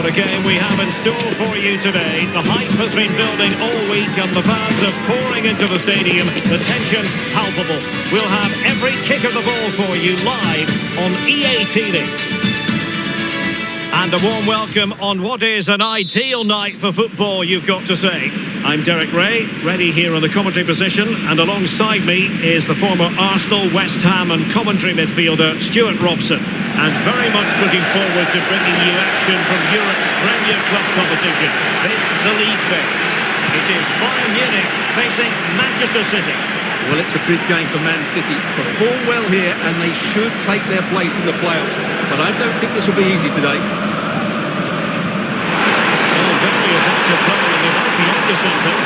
The game we have in store for you today. The hype has been building all week and the fans are pouring into the stadium. The tension palpable. We'll have every kick of the ball for you live on EA TV. And a warm welcome on what is an ideal night for football, you've got to say. I'm Derek Ray, ready here on the commentary position, and alongside me is the former Arsenal, West Ham and Coventry midfielder Stuart Robson. And very much looking forward to bringing you action from Europe's Premier Club competition. This, the league phase. It is Bayern Munich facing Manchester City. Well, it's a big game for Man City. Perform well here and they should take their place in the playoffs. But I don't think this will be easy today. Well, very effective play and they might be onto something.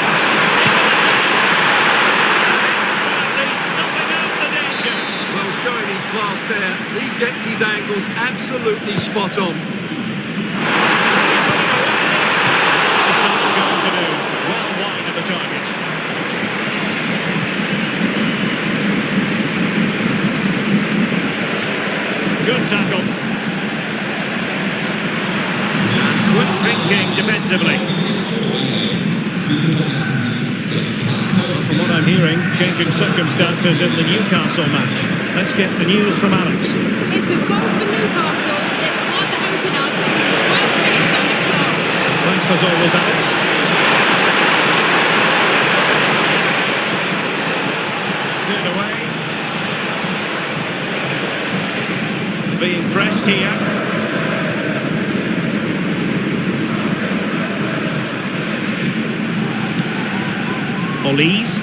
Well, showing his class there. He gets his angles absolutely spot on. Good tackle. Good thinking defensively. From what I'm hearing, changing circumstances in the Newcastle match. Let's get the news from Alex. It's a goal for Newcastle. Let's start the open up. 12 minutes on the clock. Thanks as always, Alex. Cleared away. Being pressed here. Olise.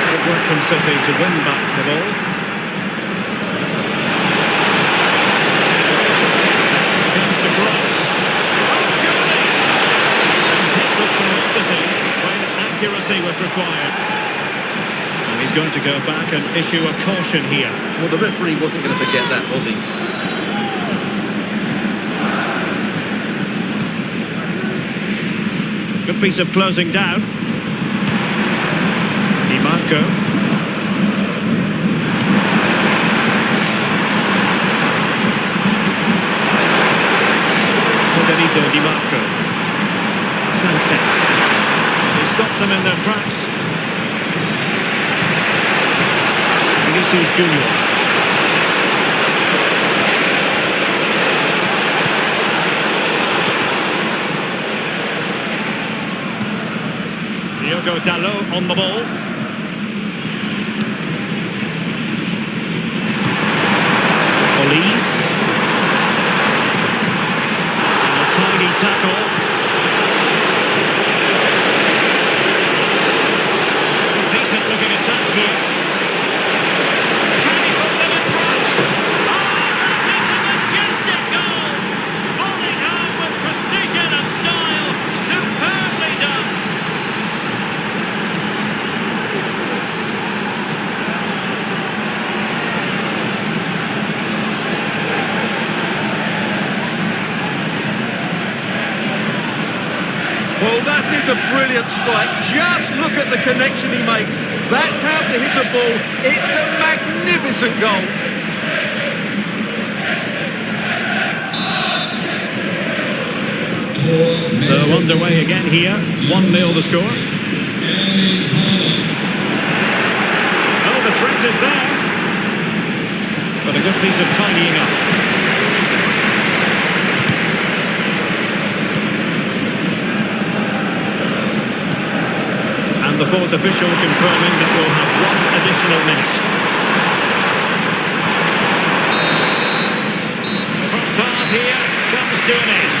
Good work from City to win back the ball. Accuracy was required. And he's going to go back and issue a caution here. Well, the referee wasn't going to forget that, was he? Good piece of closing down. Di Marco. Federico Di Marco. Sunset. Stop them in their tracks. Vinicius Junior. Diogo Dalot on the ball. Olise. And a tiny tackle. Looking attack here. Can he put them in front? Oh, that is a majestic goal! Volleyed home with precision and style. Superbly done. Well, that is a brilliant strike. Just look at the connection he makes. That's how to hit a ball. It's a magnificent goal. So underway again here. 1-0 the score. Oh, the threat is there. But a good piece of tidying up. The fourth official confirming that we'll have one additional minute. The first half here comes to an end.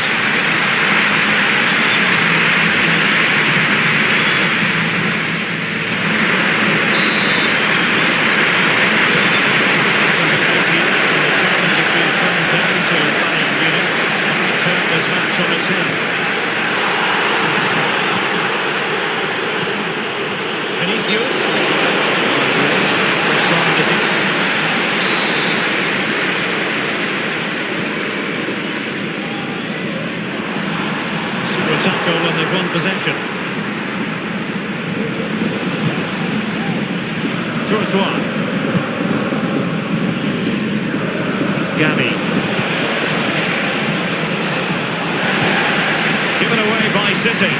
Turn this match on its head. Vinicius. Gavi. Given away by City.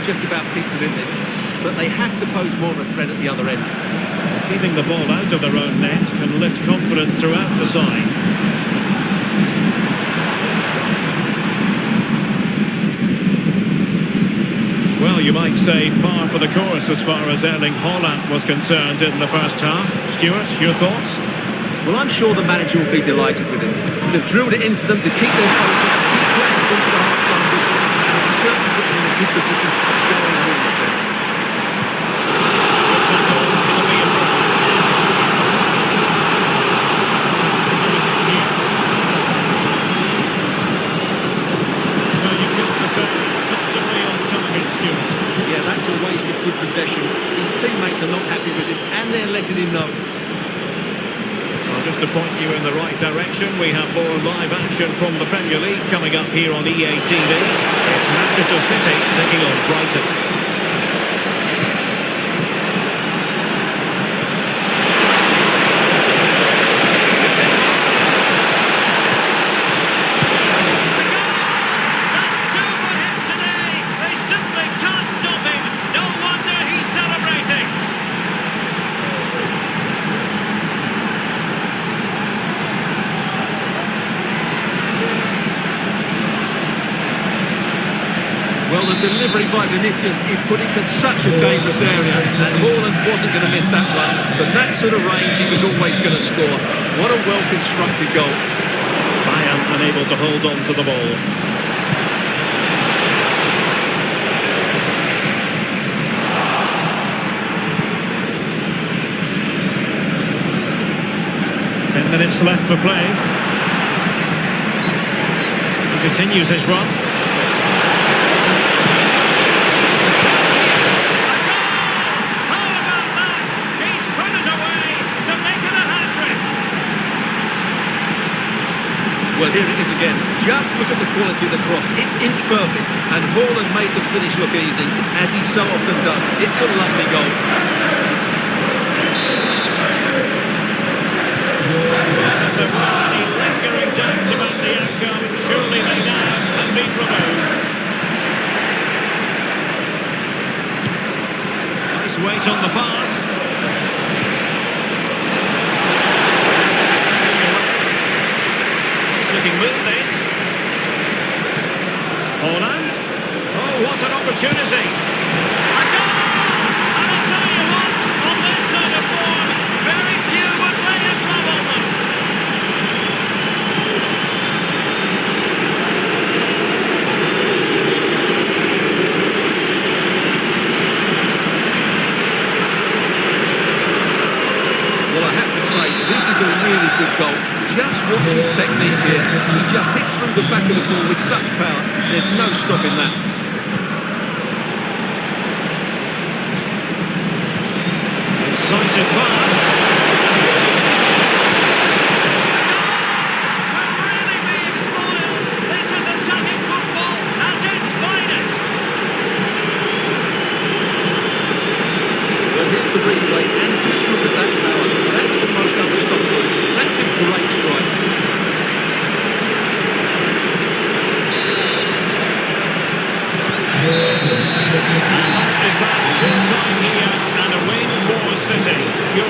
Just about petered in this, but they have to pose more of a threat at the other end. Keeping the ball out of their own net can lift confidence throughout the side. Well, you might say par for the course as far as Erling Haaland was concerned in the first half. Stuart, your thoughts? Well, I'm sure the manager will be delighted with him. They've drilled it into them to keep their focus, keep playing through to the half-time whistle, and it's certainly put them in a good position to go and win this game. Yeah, that's a waste of good possession. His teammates are not happy with him, and they're letting him know. Well, just to point you in the right direction, we have more live action from the Premier League coming up here on EA TV. It's Manchester City taking on Brighton. Well, the delivery by Vinicius is put into such a dangerous area, and Haaland wasn't going to miss that one. From that sort of range, he was always going to score. What a well-constructed goal. Bayern unable to hold on to the ball. Minutes left for play. He continues his run. Well, here it is again. Just look at the quality of the cross. It's inch perfect, and Haaland made the finish look easy, as he so often does. It's a lovely goal. There were any lingering doubts about the outcome. Surely they now have been removed. Nice weight on the pass. Looking move this. Haaland. Oh, what an opportunity. A goal! And I'll tell you what, on this sort of form, very few would lay a glove on them. Well, I have to say, this is a really good goal. Just watch his technique here. He just hits through the back of the ball with such power. There's no stopping that. Incisive pass. We're really being spoiled. This is attacking football at its finest. Well, here's the replay, and just look at that power. That's the most unstoppable. That's a great strike. Is that full time here and a win for City? Your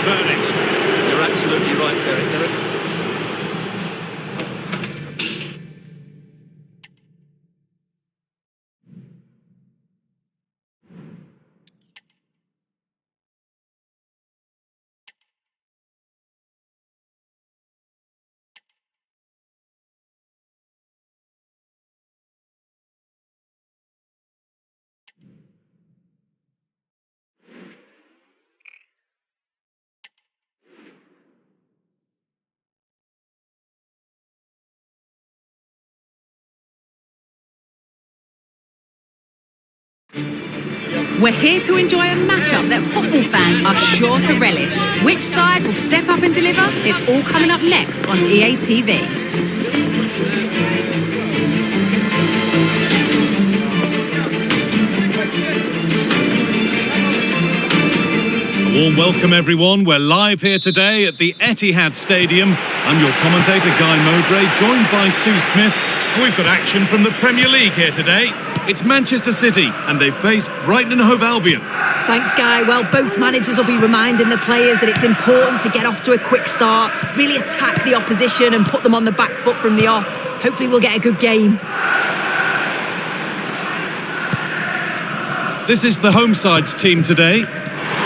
We're here to enjoy a matchup that football fans are sure to relish. Which side will step up and deliver? It's all coming up next on EA TV. Warm welcome everyone, we're live here today at the Etihad Stadium. I'm your commentator Guy Mowbray, joined by Sue Smith. And we've got action from the Premier League here today. It's Manchester City and they face Brighton and Hove Albion. Thanks, Guy. Well, both managers will be reminding the players that it's important to get off to a quick start, really attack the opposition and put them on the back foot from the off. Hopefully we'll get a good game. This is the home side's team today.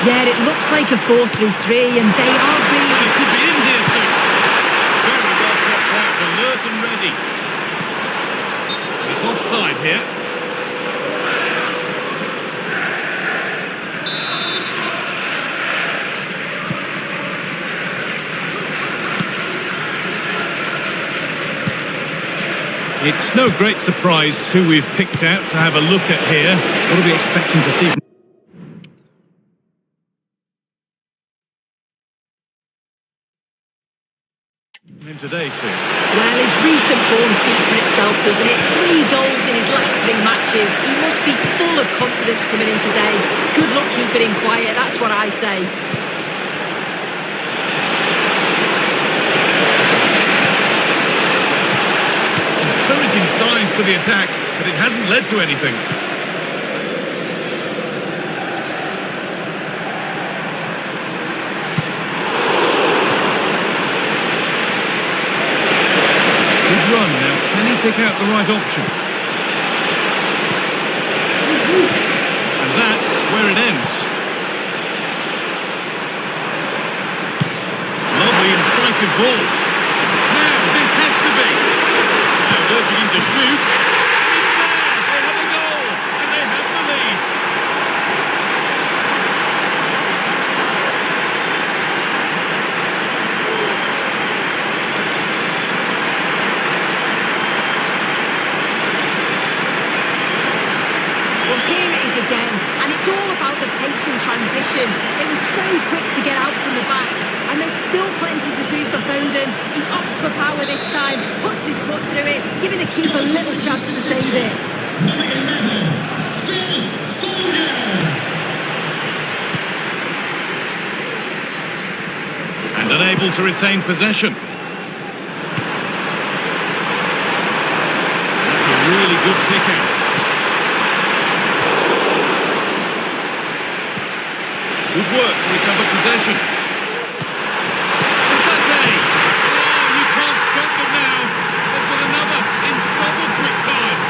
Yeah, it looks like a 4-3-3 and they are really... It could be in here soon. Very well kept out, alert and ready. It's offside here. It's no great surprise who we've picked out to have a look at here. What are we expecting to see? Him today, Sue. Well, his recent form speaks for itself, doesn't it? 3 goals in his last 3 matches. He must be full of confidence coming in today. Good luck keeping him quiet, that's what I say. Encouraging signs to the attack, but it hasn't led to anything. Good run. Now, can he pick out the right option? And that's where it ends. Lovely, incisive ball. Now, this has to be. Now, urging him to shoot. It's there! They have a goal! And they have the lead! Well, here it is again, and it's all about the pace and transition. It was so quick to get out from the back, and there's still plenty to do for Foden. He opts for power this time, puts his foot through it, giving the keeper little chance to save it. And unable to retain possession. That's a really good pick out. Good work to recover possession. Mbappe! Oh, you can't stop them now. They've got another in double quick time.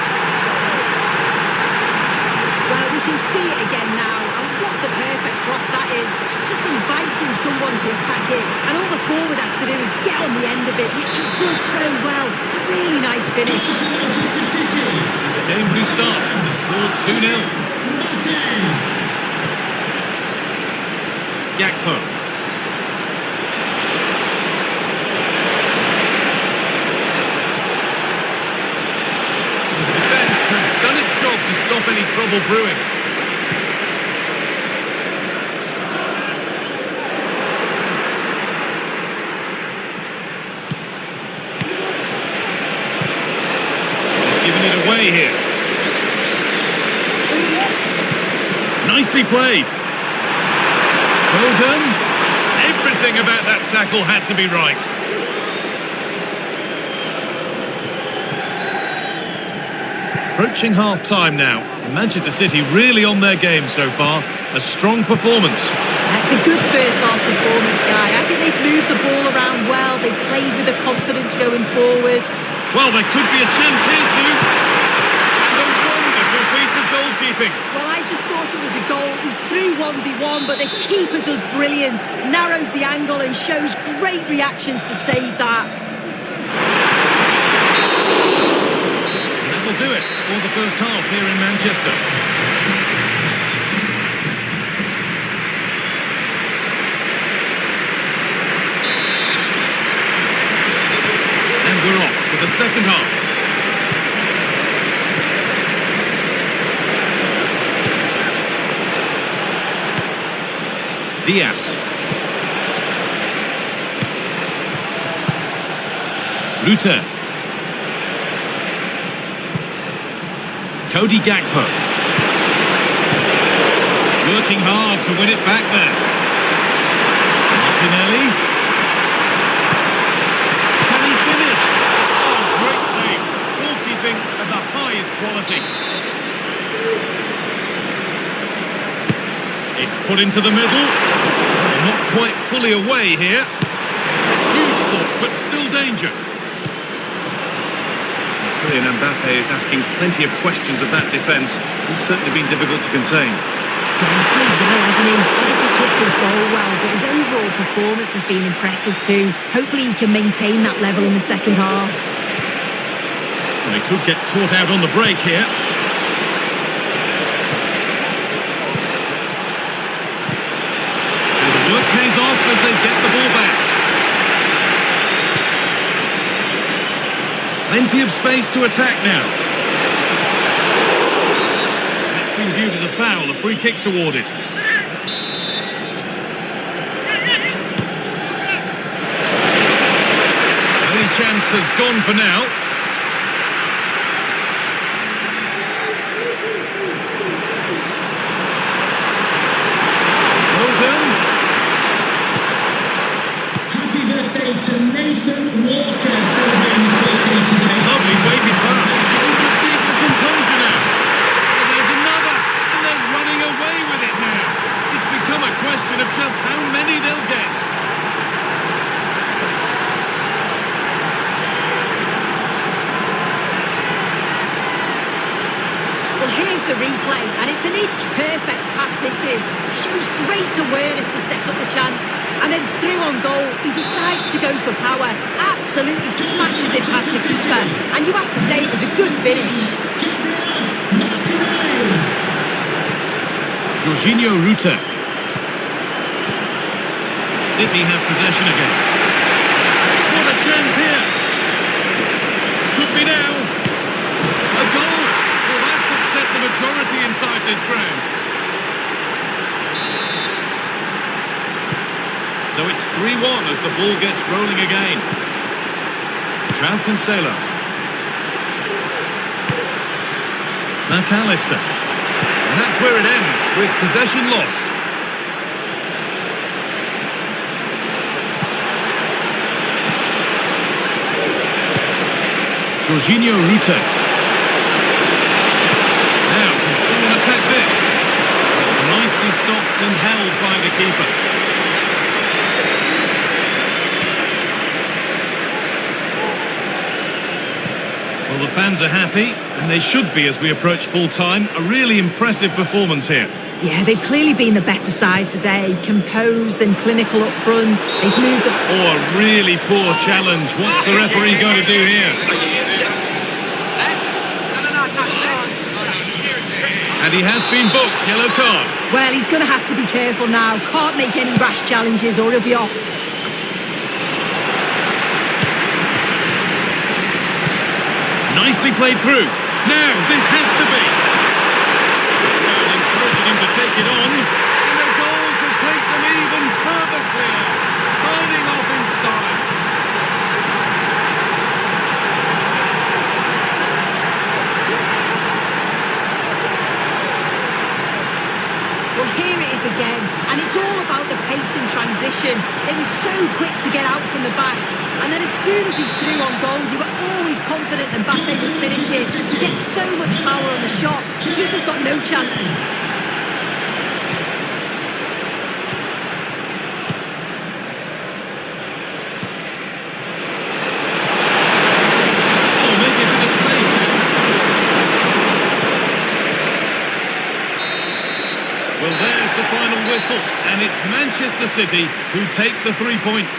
Well, we can see it again now, and what a perfect cross that is. It's just inviting someone to attack it, and all the forward has to do is get on the end of it, which he does so well. It's a really nice finish. The game restarts with the score 2-0. Gakpo. The defence has done its job to stop any trouble brewing. They've given it away here. Nicely played. Foden. Everything about that tackle had to be right. Approaching half-time now. Manchester City really on their game so far. A strong performance. That's a good first half performance, Guy. I think they've moved the ball around well. They've played with the confidence going forward. Well, there could be a chance here, Sue. And a wonderful piece of goalkeeping. Well, I just thought it was a goal. He's through 1v1, but the keeper does brilliant. Narrows the angle and shows great reactions to save that. And that will do it for the first half here in Manchester. And we're off for the second half. Diaz. Ruter. Cody Gakpo. Working hard to win it back there. Martinelli. Can he finish? Oh, great save. Goalkeeping of the highest quality. It's put into the middle. Not quite fully away here. Huge ball, but still danger. Kylian Mbappe is asking plenty of questions of that defence. He's certainly been difficult to contain. Yeah, he's played well, hasn't he? Obviously took his goal well, but his overall performance has been impressive too. Hopefully he can maintain that level in the second half. Well, he could get caught out on the break here. And the work pays off as they get the ball back. Plenty of space to attack now. That's been viewed as a foul. A free kick's awarded. Any chance has gone for now. Happy birthday to Nathan Walker, celebrating his birthday today. Lovely weighted pass. He just needs the composure now. And there's another, and they're running away with it now. It's become a question of just how many they'll get. Well, here's the replay, and it's an inch-perfect pass this is. Shows great awareness to set up the chance. And then through on goal, he decides to go for power. Absolutely smashes it past the keeper. And you have to say it was a good finish. Jorginho Ruter. City have possession again. What a chance here. Could be now. A goal. Well, that's upset the majority inside this ground. So it's 3-1 as the ball gets rolling again. João Cancelo. McAllister. And that's where it ends, with possession lost. Jorginho Ruter. Now, can someone attack this? It's nicely stopped and held by the keeper. Well, the fans are happy, and they should be as we approach full-time. A really impressive performance here. Yeah, they've clearly been the better side today. Composed and clinical up front. They've moved the... Oh, a really poor challenge. What's the referee going to do here? And he has been booked. Yellow card. Well, he's going to have to be careful now. Can't make any rash challenges or he'll be off. Nicely played through. Now, this has to be. And encouraging him to take it on. And a goal to take them even further clear. Signing off in style. Well, here it is again. And it's all about the pace in transition. They were so quick to get out from the back. And then as soon as he's through on goal, you were always confident Mbappe would finish it. He gets so much power on the shot. The keeper's got no chance. Oh, maybe a bit of space there. Well, there's the final whistle. And it's Manchester City who take the 3 points.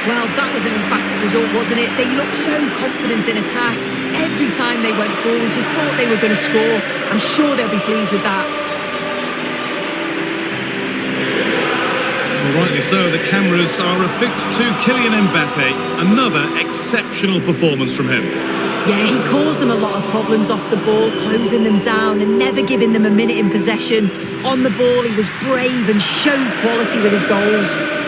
Well, that was an emphatic result, wasn't it? They looked so confident in attack. Every time they went forward, you thought they were going to score. I'm sure they'll be pleased with that. Well, rightly so, the cameras are affixed to Kylian Mbappe. Another exceptional performance from him. Yeah, he caused them a lot of problems off the ball, closing them down and never giving them a minute in possession. On the ball, he was brave and showed quality with his goals.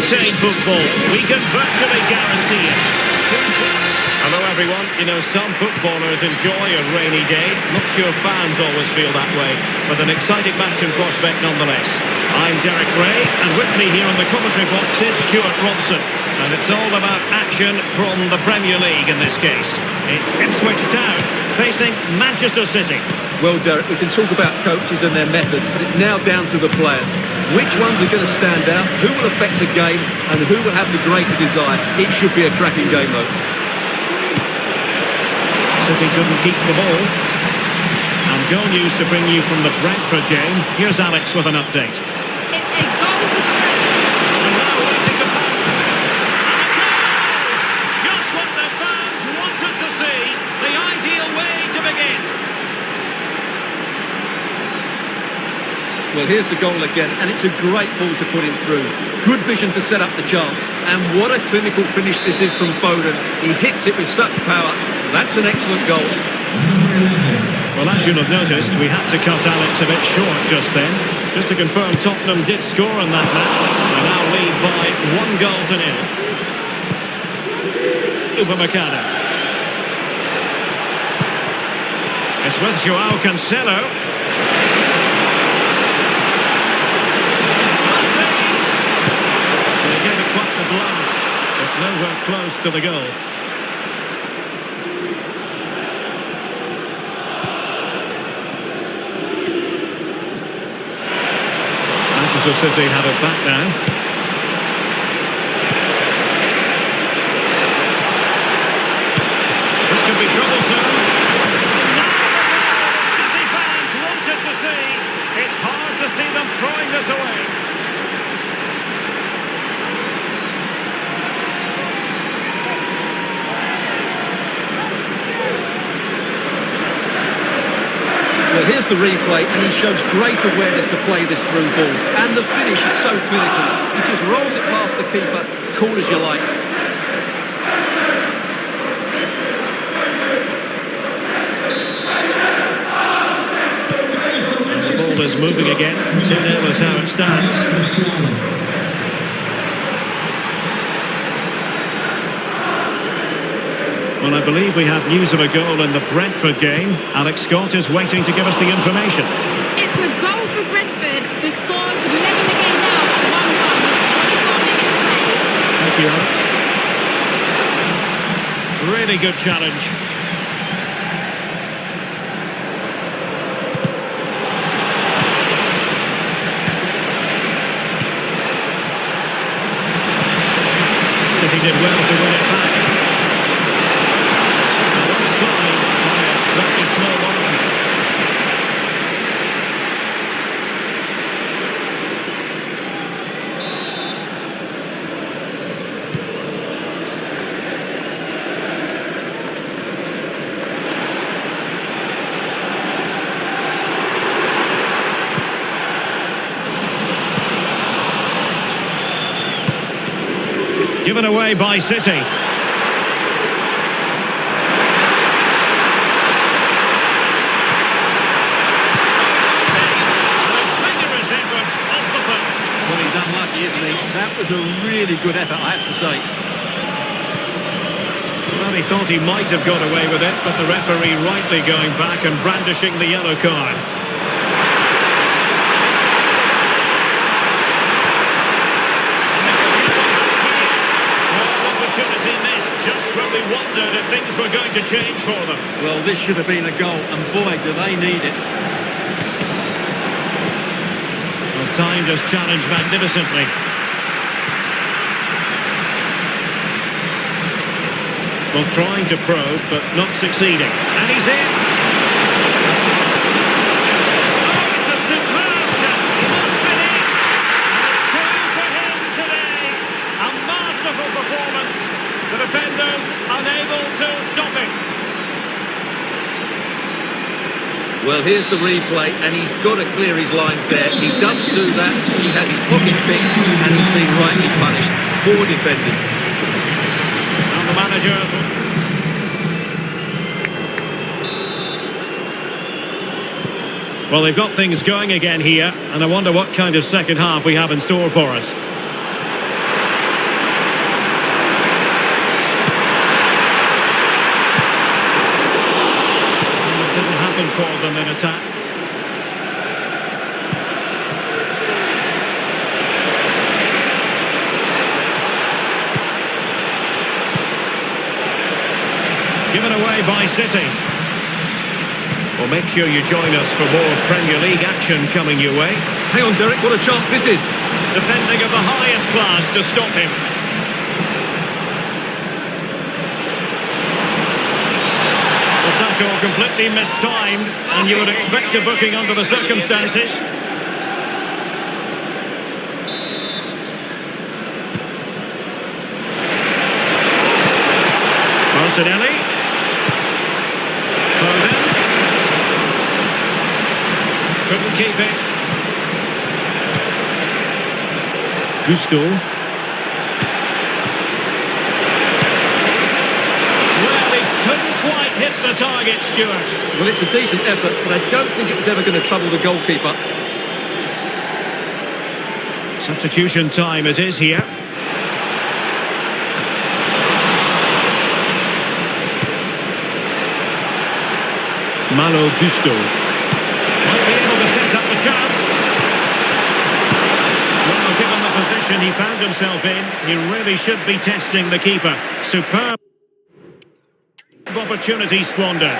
contain football. We can virtually guarantee it. Hello everyone. You know, some footballers enjoy a rainy day. Not sure fans always feel that way, but an exciting match in prospect nonetheless. I'm Derek Ray, and with me here in the commentary box is Stuart Robson. And it's all about action from the Premier League in this case. It's Ipswich Town facing Manchester City. Well, Derek, we can talk about coaches and their methods, but it's now down to the players. Which ones are going to stand out, who will affect the game, and who will have the greater desire? It should be a cracking game, though. City couldn't keep the ball. And goal news to bring you from the Brentford game. Here's Alex with an update. It's a goal for Spurs. And now waiting to pass. And a goal! Just what the fans wanted to see. The ideal way to begin. Well, here's the goal again, and it's a great ball to put him through. Good vision to set up the chance. And what a clinical finish this is from Foden. He hits it with such power. That's an excellent goal. Well, as you'll have noticed, we had to cut Alex a bit short just then. Just to confirm, Tottenham did score in that match. They now lead by 1-0. Upamecano. It's with Joao Cancelo. They gave it quite the blast, but nowhere close to the goal. Manchester City have it back now. This could be troublesome. Now the City fans wanted to see. It's hard to see them throwing this away. Well, here's the replay, and he shows great awareness to play this through ball. And the finish is so clinical. He just rolls it past the keeper, cool as you like. And the ball is moving again. 2-0 is how it stands. Well, I believe we have news of a goal in the Brentford game. Alex Scott is waiting to give us the information. It's a goal for Brentford. The score's level again now at 1-1 with 24 minutes played. Thank you, Alex. Really good challenge. City did well to win it back. Offside by a very small margin. Given away by City. Well, he's unlucky, isn't he? That was a really good effort, I have to say. Well, he thought he might have got away with it, but the referee rightly going back and brandishing the yellow card. Well, opportunity missed, just when we wondered if things were going to change for them. Well, this should have been a goal, and boy, do they need it. Well, timed his challenge magnificently. Well, trying to probe, but not succeeding. And he's in! Oh, it's a superb shot! He must finish! And it's two for him today! A masterful performance. The defenders unable to stop him. Well, here's the replay, and he's got to clear his lines there. He doesn't do that. He has his pocket picked, and he's been rightly punished. Poor defending. And the manager... Well, they've got things going again here, and I wonder what kind of second half we have in store for us. option for them in attack. Given away by City. Well, make sure you join us for more Premier League action coming your way. Hang on, Derek, what a chance this is. Defending of the highest class to stop him. The tackle completely mistimed, and you would expect a booking under the circumstances. Martinelli. Foden. Couldn't keep it. Gusto. Well, he couldn't quite hit the target, Stuart. Well, it's a decent effort, but I don't think it was ever going to trouble the goalkeeper. Substitution time it is here. Malo Gusto. Might be able to set up the chance. Well, given the position he found himself in, he really should be testing the keeper. Superb opportunity squandered.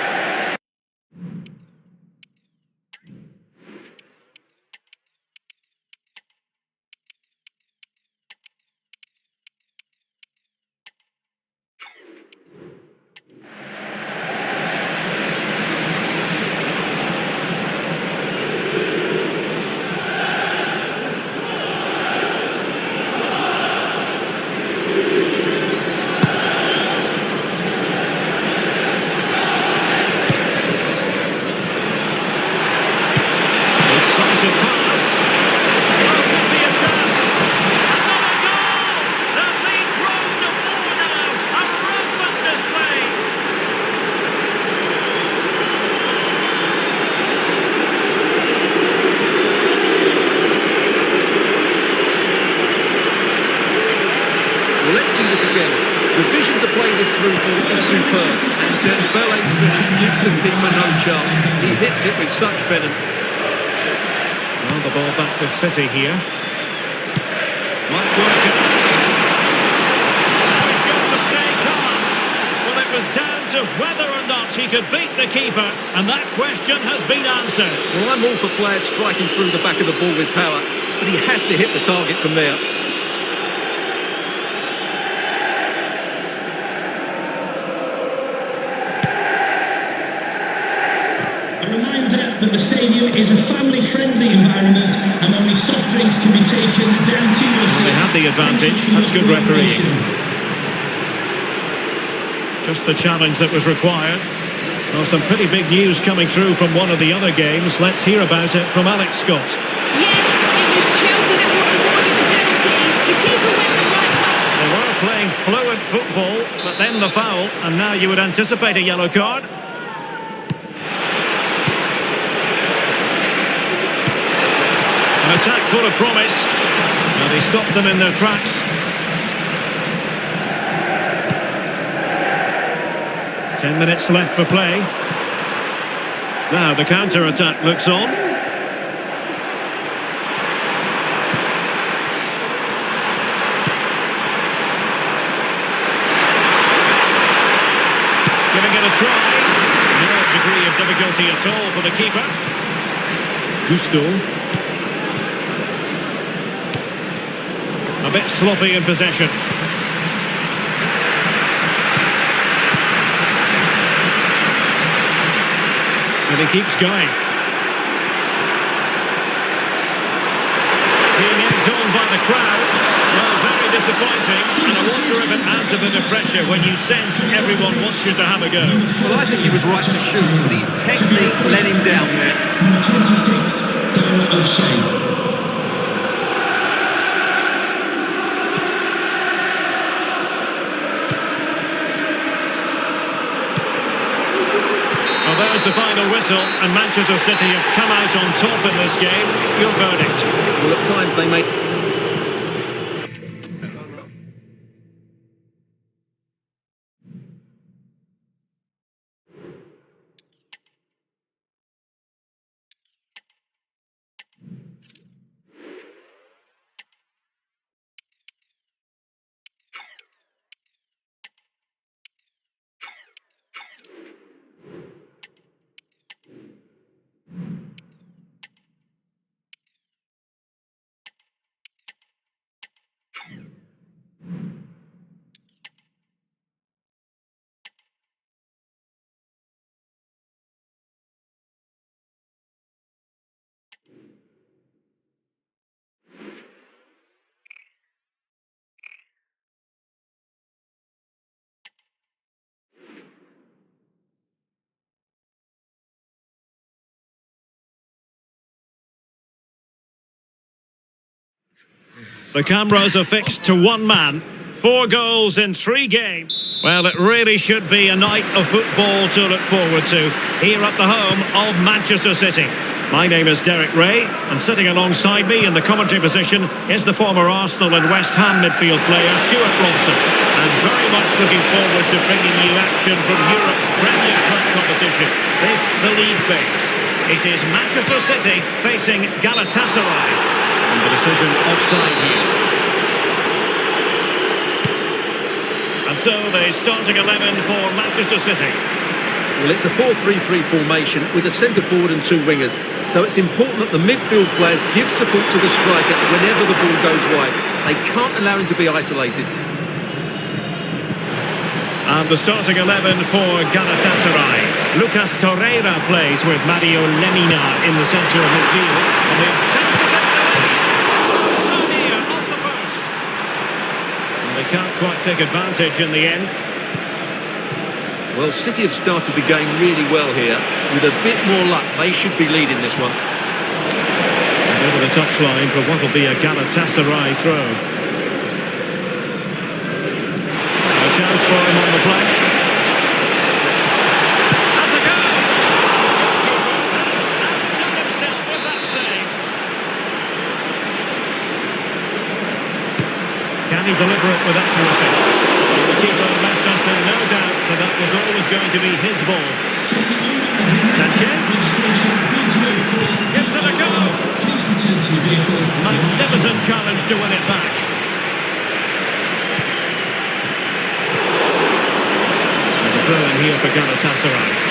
Well, let's see this again. The vision to play this through ball is superb. And Dembele's finish gives the keeper no chance. He hits it with such venom. Well, the ball back with City here. Might work it. He's got to stay calm. Well, it was down to whether or not he could beat the keeper, and that question has been answered. Well, I'm all for players striking through the back of the ball with power, but he has to hit the target from there. A reminder that the stadium is a family-friendly environment and only soft drinks can be taken down to your seats. They had the advantage. That's good refereeing. Just the challenge that was required. Well, some pretty big news coming through from one of the other games. Let's hear about it from Alex Scott. Yes, it was Chelsea that were awarded the penalty. The keeper went the right way. They were playing fluent football, but then the foul, and now you would anticipate a yellow card. An attack full of promise, and he stopped them in their tracks. Ten minutes left for play. Now the counter-attack looks on. Giving it a try. No degree of difficulty at all for the keeper. Gusto. A bit sloppy in possession. And he keeps going. Being egged on by the crowd. Well, very disappointing. And I wonder if it adds a bit of pressure when you sense everyone wants you to have a go. Well, I think he was right to shoot, but his technique let him down there. Number 26, Darrell O'Shea. Well, there's the final whistle, and Manchester City have come out on top in this game. Your verdict? Well, at times they make The cameras are fixed to one man. 4 goals in 3 games. Well, it really should be a night of football to look forward to here at the home of Manchester City. My name is Derek Ray, and sitting alongside me in the commentary position is the former Arsenal and West Ham midfield player Stuart Robson. And very much looking forward to bringing you action from Europe's Premier Club competition. This, the league phase. It is Manchester City facing Galatasaray. And the decision offside here. And so the starting 11 for Manchester City. Well, it's a 4-3-3 formation with a centre forward and 2 wingers. So it's important that the midfield players give support to the striker whenever the ball goes wide. They can't allow him to be isolated. And the starting 11 for Galatasaray. Lucas Torreira plays with Mario Lemina in the centre of midfield. And they attempt to take the lead. So near, off the post. And they can't quite take advantage in the end. Well, City have started the game really well here. With a bit more luck, they should be leading this one. And over the touchline for what will be a Galatasaray throw. A chance for him on the flank. Has a go! Has outdone himself with that save. Can he deliver it with accuracy? The keeper left us in no doubt that was always going to be his ball. Sanchez gives it a go. Magnificent challenge to win it back. And a throw in here for Galatasaray.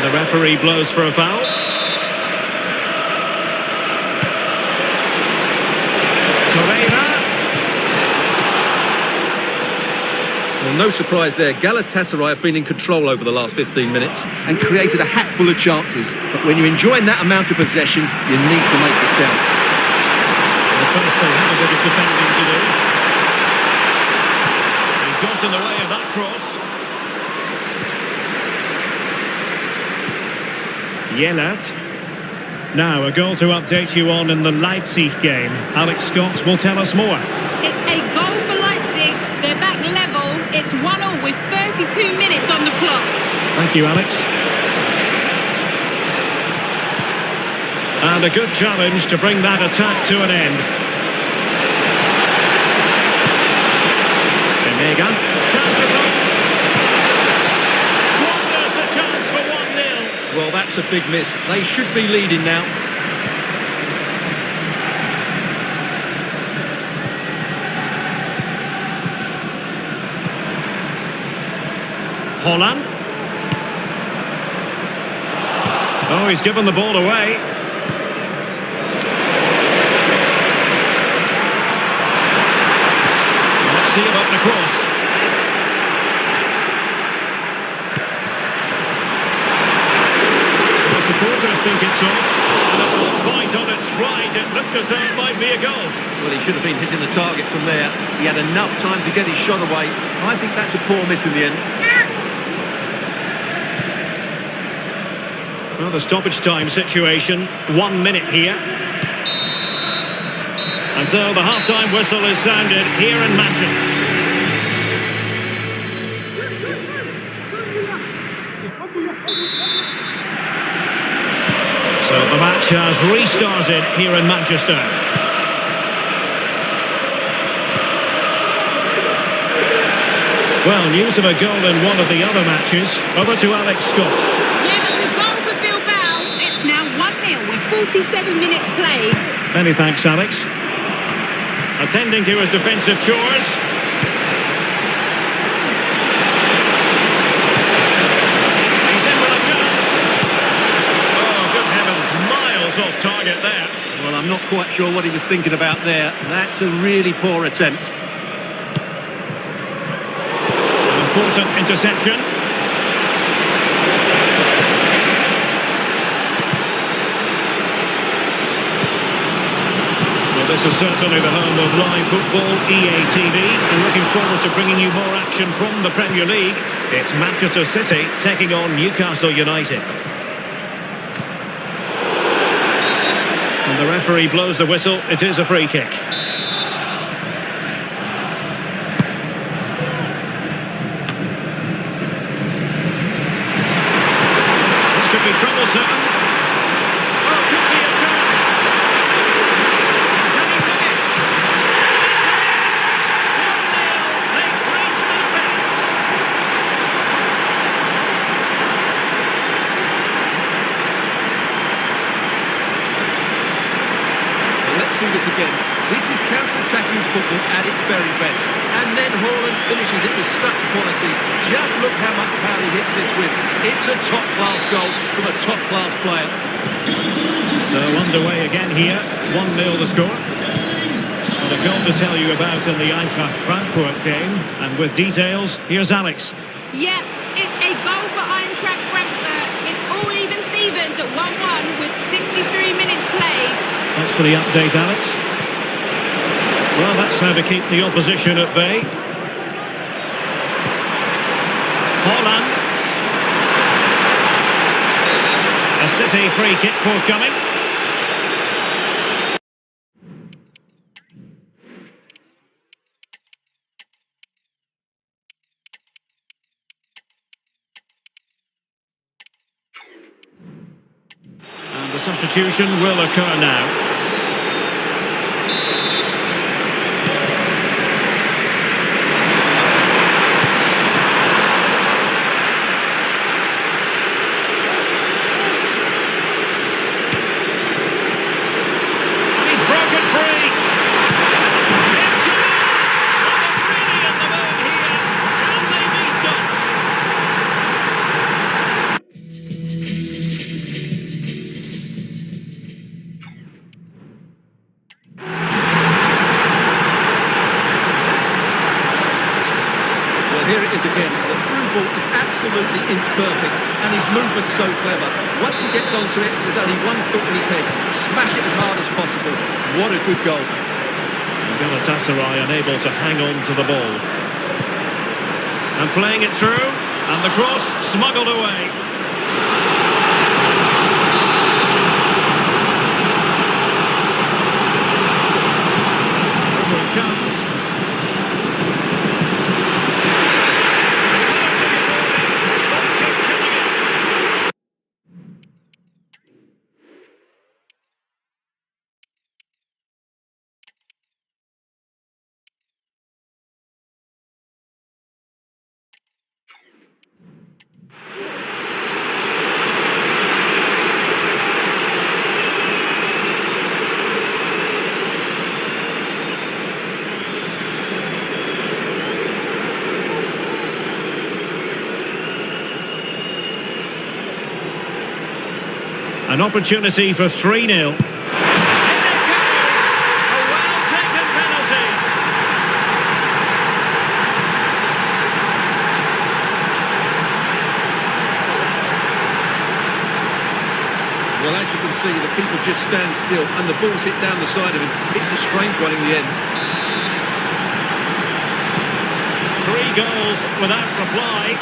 The referee blows for a foul. Torreira. Well, no surprise there. Galatasaray have been in control over the last 15 minutes and created a hatful of chances. But when you're enjoying that amount of possession, you need to make it count. The first they have a bit of defending to do. He got in the way of that cross. Yelat. Now, a goal to update you on in the Leipzig game. Alex Scott will tell us more. It's a goal for Leipzig. They're back level. It's 1-1 with 32 minutes on the clock. Thank you, Alex. And a good challenge to bring that attack to an end. Benega. Chances on. Squanders the chance for 1-0. Well, that's a big miss. They should be leading now. Holland. Oh, he's given the ball away. Let's see about the cross. The supporters think it's on. And at one point on its right, it looked as though it might be a goal. Well, he should have been hitting the target from there. He had enough time to get his shot away. I think that's a poor miss in the end. Well, the stoppage time situation, 1 minute here. And so the half-time whistle is sounded here in Manchester. So the match has restarted here in Manchester. Well, news of a goal in one of the other matches. Over to Alex Scott. Yeah, it's a goal for Bilbao. It's now 1-0 with 47 minutes played. Many thanks, Alex. Attending to his defensive chores. He's in with a chance. Oh, good heavens, miles off target there. Well, I'm not quite sure what he was thinking about there. That's a really poor attempt. Important interception. Well, this is certainly the home of live football, EA TV, and looking forward to bringing you more action from the Premier League. It's Manchester City taking on Newcastle United. And the referee blows the whistle. It is a free kick. This could be troublesome. Oh, could be a chance. Can he finish? It's in! 1-0. They've reached their best. Let's see this again. This is counter-attacking football at its very best. And then Haaland finishes it with such quality. Just look how much power he hits this with. It's a top-class goal from a top-class player. So underway again here. 1-0 the score. And a goal to tell you about in the Eintracht Frankfurt game. And with details, here's Alex. Yep, it's a goal for Eintracht Frankfurt. It's all even Stevens at 1-1 with 63 minutes played. Thanks for the update, Alex. Well, that's how to keep the opposition at bay. Haaland. A City free kick forthcoming. And the substitution will occur now. Here it is again. The through ball is absolutely inch perfect, and his movement's so clever. Once he gets onto it, there's only one thought in his head: smash it as hard as possible. What a good goal. Galatasaray unable to hang on to the ball. And playing it through, and the cross smuggled away. Over it comes. An opportunity for 3-0. In it goes! A well-taken penalty. Well, as you can see, the keeper just stands still, and the ball's hit down the side of him. It's a strange one in the end. 3 goals without reply.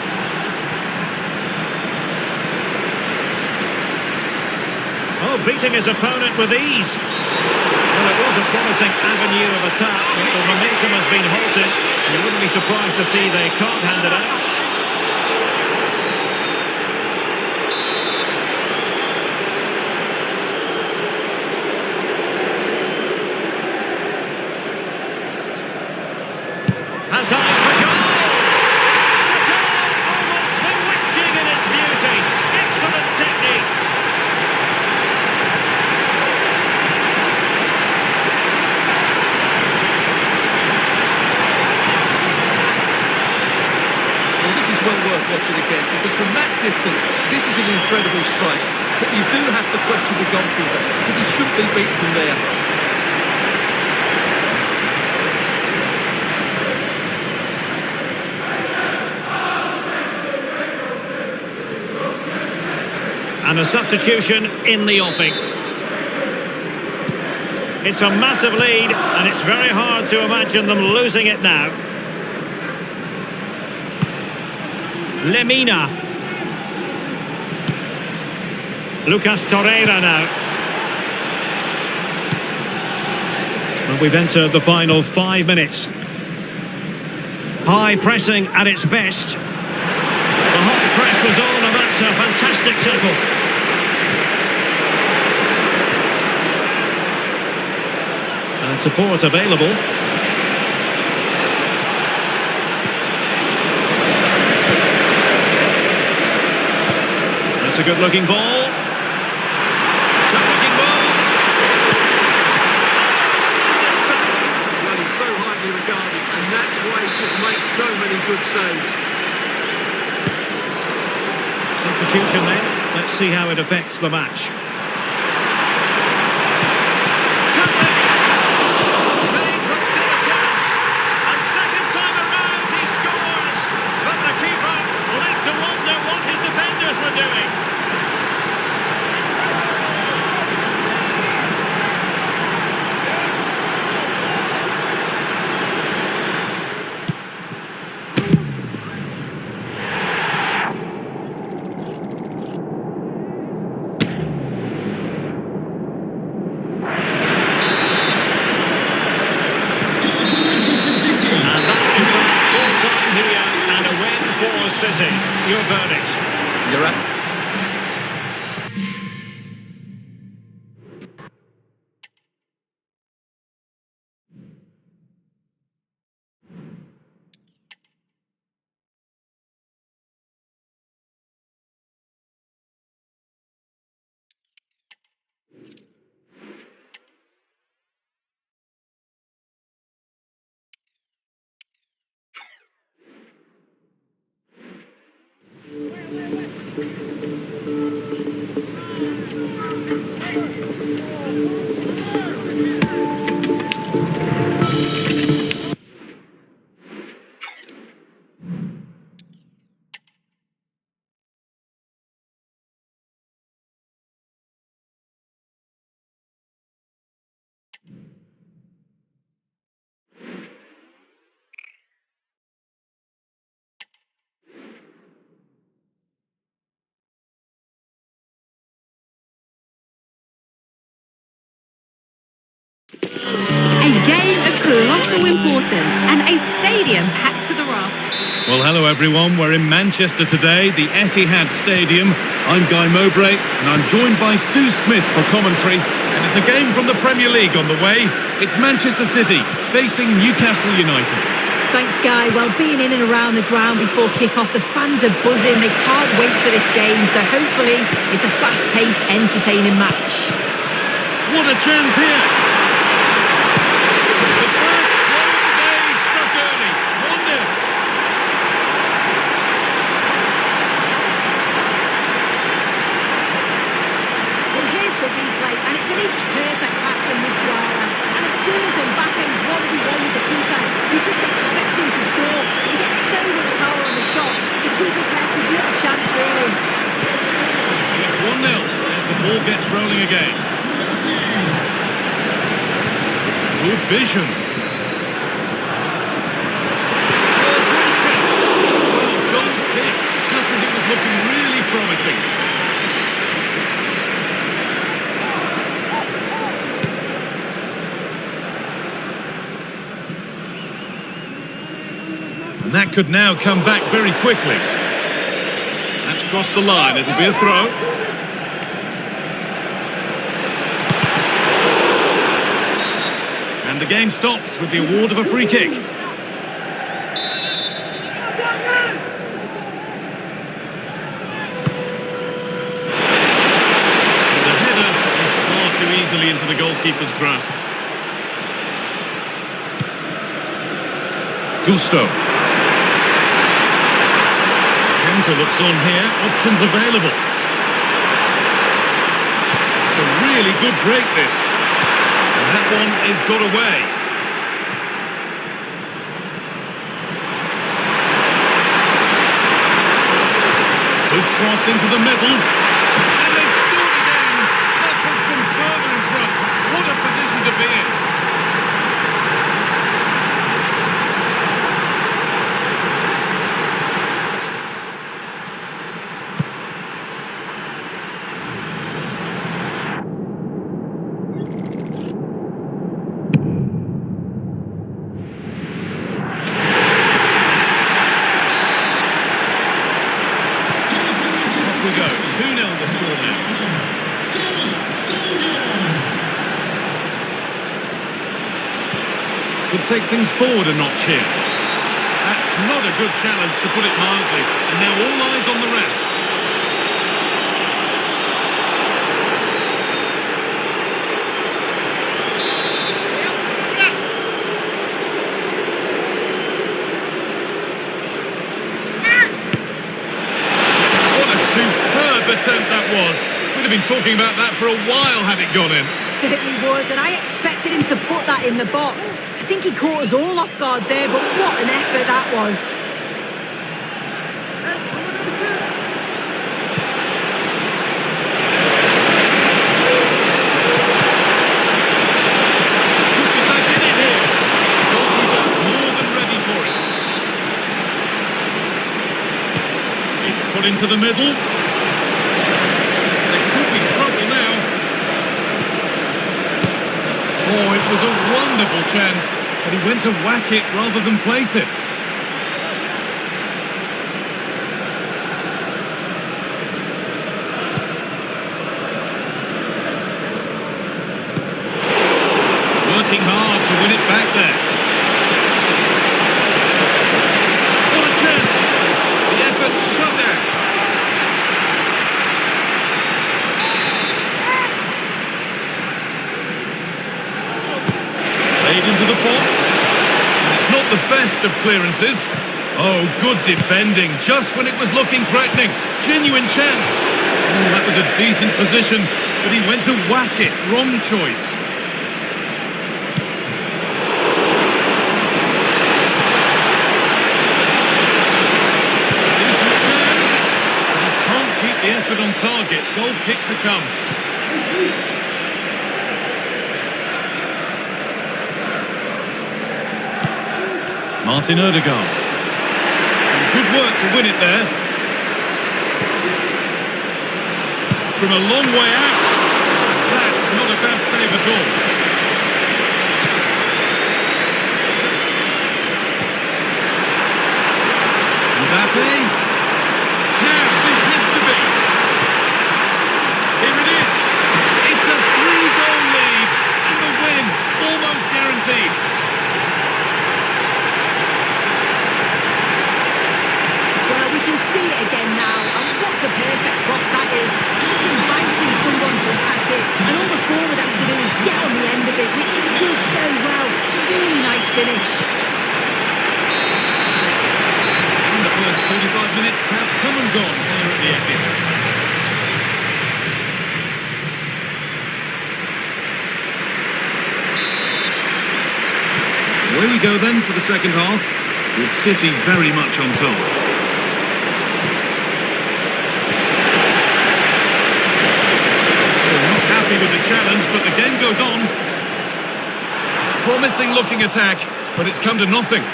Oh, beating his opponent with ease. Well, it was a promising avenue of attack, but the momentum has been halted. You wouldn't be surprised to see they can't hand it out. Has eyes for goal! The goal almost bewitching in its beauty. Excellent technique. Well worth watching again, because from that distance, this is an incredible strike. But you do have to question the goalkeeper, because he shouldn't be beaten from there. And a substitution in the offing. It's a massive lead, and it's very hard to imagine them losing it now. Lemina. Lucas Torreira now. And we've entered the final 5 minutes. High pressing at its best. The hot press was on, and that's a fantastic tackle. And support available. That's a good-looking ball. Good-looking ball. Well, he's so highly regarded, and that's why he just makes so many good saves. Substitution then. Let's see how it affects the match. Save from still a chance. A second time around he scores, but the keeper left to wonder what his defenders were doing. Manchester City. And that is a full time here and a win for City. Your verdict? You're up. A game of colossal importance and a stadium packed to the raft. Well, hello everyone. We're in Manchester today, the Etihad Stadium. I'm Guy Mowbray, and I'm joined by Sue Smith for commentary. And it's a game from the Premier League on the way. It's Manchester City facing Newcastle United. Thanks, Guy. Well, being in and around the ground before kick-off, the fans are buzzing. They can't wait for this game, so hopefully it's a fast-paced, entertaining match. What a chance here! The first goal of the day struck early. 1-0. Well, here's the replay, and it's an inch-perfect pass from Musiala. And as soon as Mbappe's 1v1 with the keeper, you just expect him to score. He gets so much power on the shot. The keeper's left with no chance, really. It's 1-0 as the ball gets rolling again. Good vision. Well, goal kick, just as it was looking really promising. And that could now come back very quickly. That's crossed the line. It'll be a throw. And the game stops with the award of a free kick. And the header is far too easily into the goalkeeper's grasp. Gusto. Counter looks on here. Options available. It's a really good break, this. And that one is got away. Good cross into the middle. And they scored again. That puts them further in front. What a position to be in. take things forward a notch here. That's not a good challenge, to put it mildly. And now all eyes on the ref. What a superb attempt that was. We'd have been talking about that for a while had it gone in. Certainly would, and I expected him to put that in the box. I think he caught us all off guard there, but what an effort that was. Could be back in it here. Goalkeeper more than ready for it. It's put into the middle. There could be trouble now. Oh, it was a wonderful chance, but he went to whack it rather than place it. Working hard to win it back there. What a chance! The effort shut out. Played into the box. It's not the best of clearances. Oh, good defending, just when it was looking threatening. Genuine chance. Oh, that was a decent position, but he went to whack it. Wrong choice. Decent chance, but he can't keep the effort on target. Goal kick to come. Martin Ødegaard. Some good work to win it there. From a long way out. That's not a bad save at all. Mbappe. Now, this has to be. Here it is. It's a 3-goal lead. And the win, almost guaranteed. We can see it again now, and what a perfect cross that is. Just inviting someone to attack it, and all the forward has to do is get on the end of it, which he does so well. It's a really nice finish. And the first 45 minutes have come and gone here at the Etihad. Away we go then for the second half, with City very much on top. Happy with the challenge, but the game goes on. Promising looking attack, but it's come to nothing. Just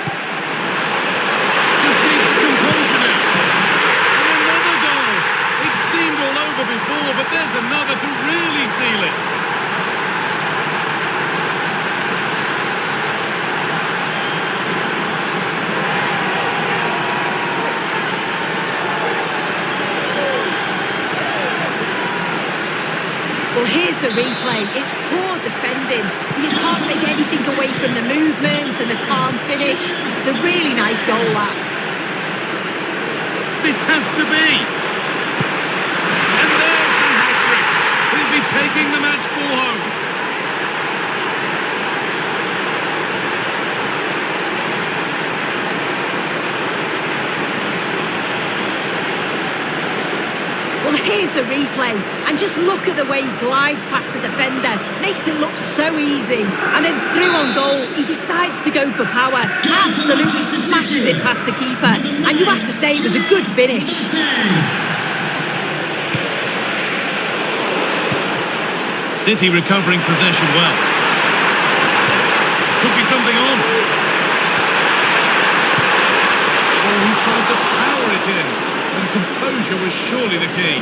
needs composure now. And another goal. It seemed all over before, but there's another to really seal it. Well, here's the replay. It's poor defending. You can't take anything away from the movement and the calm finish. It's a really nice goal, that. This has to be. And there's the hat-trick. He'll be taking the match ball home. Well, here's the replay, and just look at the way he glides past the defender. Makes it look so easy. And then through on goal, he decides to go for power. Absolutely smashes it past the keeper. And you have to say it was a good finish. City recovering possession well. Could be something on. Oh, he tried to power it in. And composure was surely the key.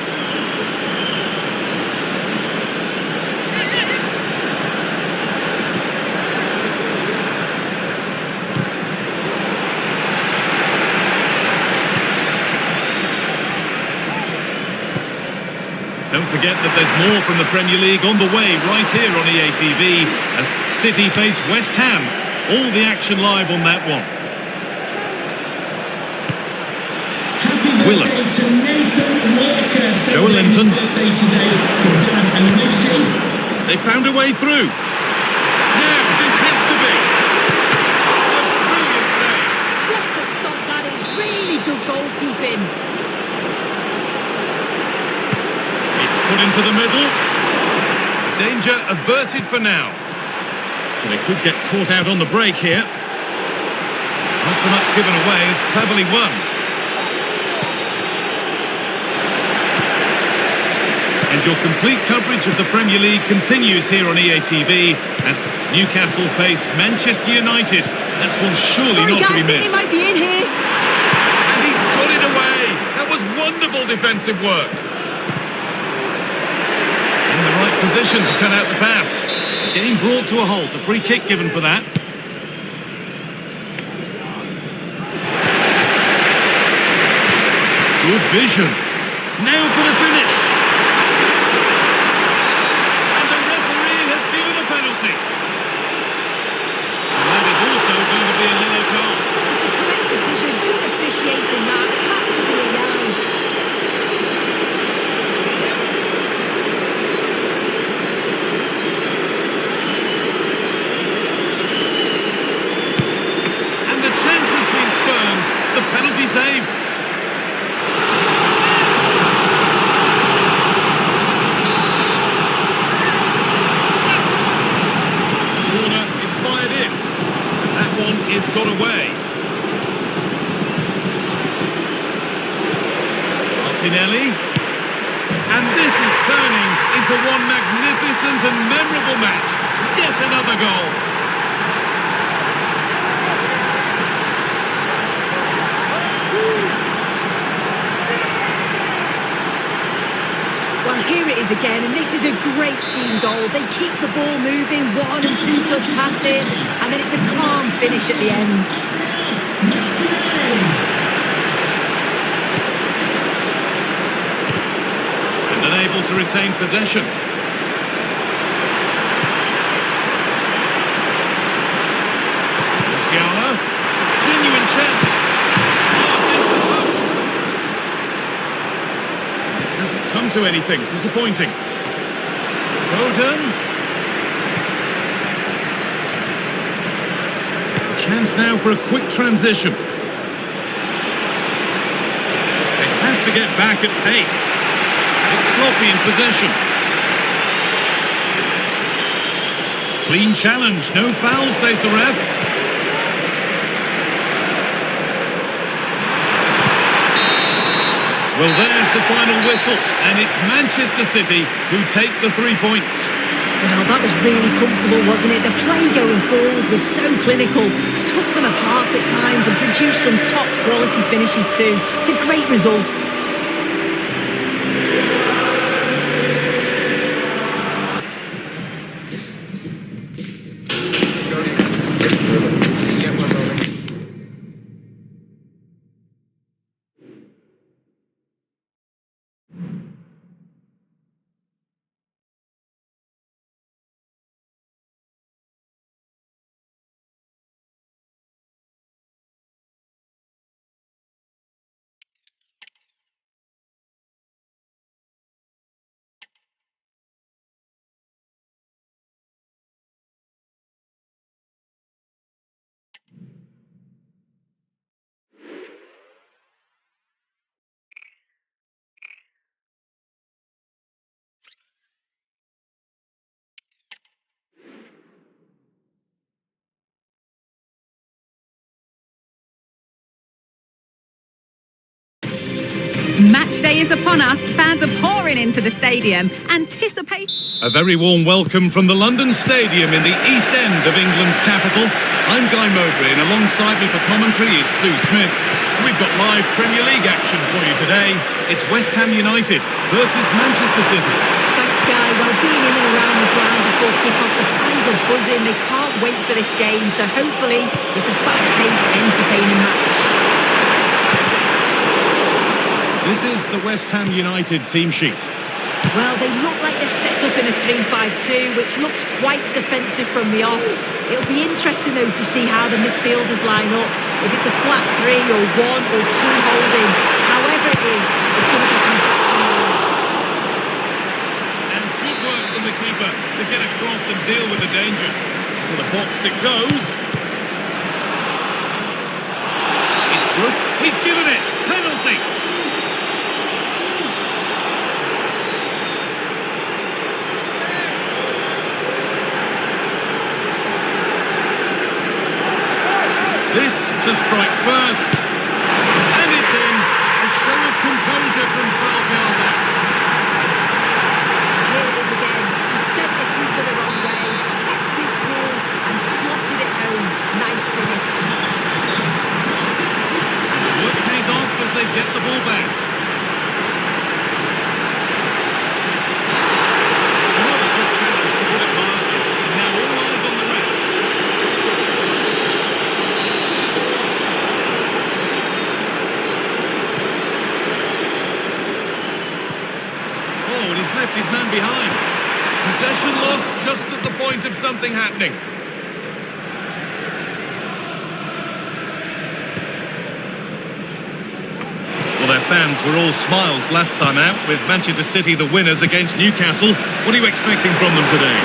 Don't forget that there's more from the Premier League on the way right here on EA TV as City face West Ham. All the action live on that one. Happy Willett. birthday to Nathan Walker. Joe Linton. Birthday today from Dan and Lucy. They found a way through. Now, this has to be a brilliant save. What a stop that is. Really good goalkeeping. It's put into the middle. Danger averted for now. They could get caught out on the break here. Not so much given away as cleverly won. And your complete coverage of the Premier League continues here on EA TV as Newcastle face Manchester United. That's one surely Sorry, not guys, to be I think missed. he might be in here. And he's got it away. That was wonderful defensive work. In the right position to cut out the pass. Getting brought to a halt. A free kick given for that. Good vision. Now for the finish. And the referee has given a penalty. And that is also going to be a yellow card. It's a correct decision. Good officiating that. It had to be a yellow. And the chance has been spurned. The penalty saved. Corner is fired in. That one is got away. Martinelli. And this is turning into one magnificent and memorable match. Yet another goal. Well, here it is again, and this is a great team goal. They keep the ball moving, 1 and 2 touch passing, and then it's a calm finish at the end. And unable to retain possession. Musiala. Genuine chance. Against the post. Hasn't come to anything. Disappointing. Foden. Chance now for a quick transition. They have to get back at pace. It's sloppy in possession. Clean challenge, no foul, says the ref. Well, there's the final whistle, and it's Manchester City who take the 3 points. Well, that was really comfortable, wasn't it? The play going forward was so clinical, took them apart at times and produced some top quality finishes too. It's a great result. Match day is upon us. Fans are pouring into the stadium. Anticipate. A very warm welcome from the London Stadium in the East End of England's capital. I'm Guy Mowbray, and alongside me for commentary is Sue Smith. We've got live Premier League action for you today. It's West Ham United versus Manchester City. Thanks, Guy. Well, being in and around the ground before kick-off, the fans are buzzing. They can't wait for this game, so hopefully it's a fast-paced, entertaining match. This is the West Ham United team sheet. Well, they look like they're set up in a 3-5-2, which looks quite defensive from the off. It'll be interesting, though, to see how the midfielders line up. If it's a flat 3 or 1 or 2 holding, however it is, it's going to be compact. And good work from the keeper to get across and deal with the danger. To the box it goes. It's Brook. He's given it. Penalty. This to strike first. And it's in. A show of composure from 12 yards out. Here it is again. He sent the keeper the wrong way, kept his cool, and slotted it home. Nice finish. Work pays off as they get the ball back. Not a good challenge to put it mildly. And now all eyes on the ref. Oh, and he's left his man behind. Possession lost just at the point of something happening. Well, their fans were all smiles last time out, with Manchester City the winners against Newcastle. What are you expecting from them today?